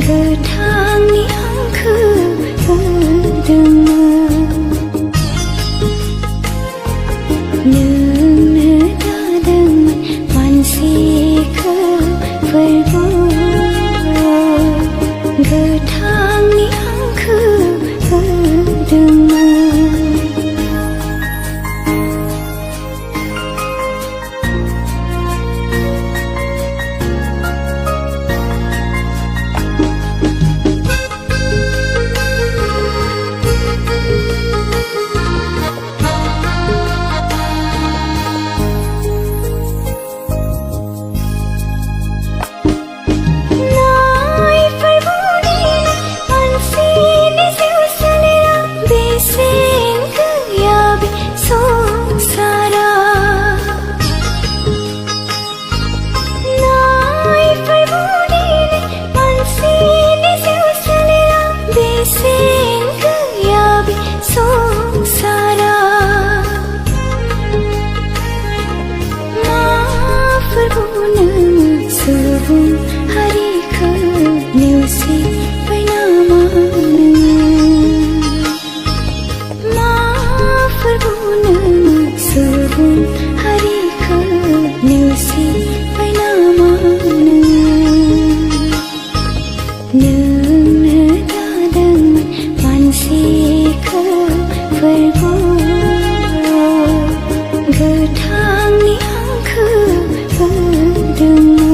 गोथांनि हांखो होदोंमोन नोंनो दादोंमोन मानसिखौ फwrbu गोथांनि हांखो होदोंमोन सुबुं हारिखौ नेवसिबाय नामा मा fwrbu नोङो सुबुं हारिखौ नेवसिबाय नामा नोंनो दादोंमोन मानसिखौ fwrbu गोथांनि हांखो होदोंमोन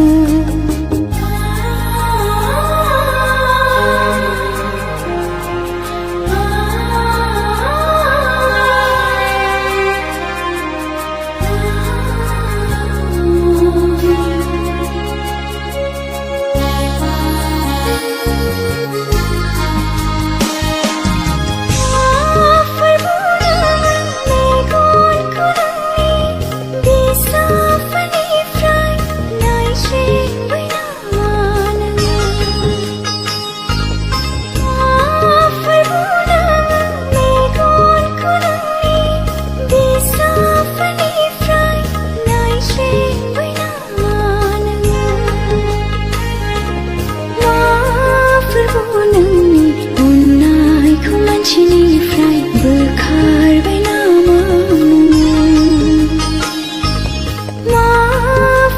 मानसिनिफ्राय बोखारबाय नामा मा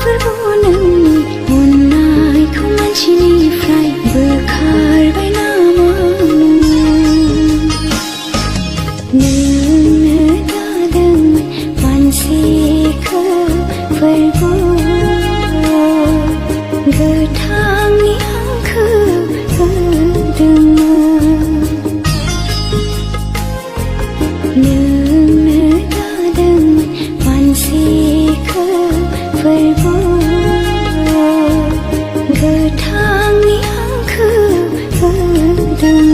fwrbu नोंनि अननायखौ मानसिनिफ्राय बोखारबाय नामा नोंनो दादोंमोन मानसिखौ fwrbu गोथांनि हांखो होदोंमोन नोंनो दादोंमोन मानसिखौ fwrbu गोथांनि हांखो होदोंमोन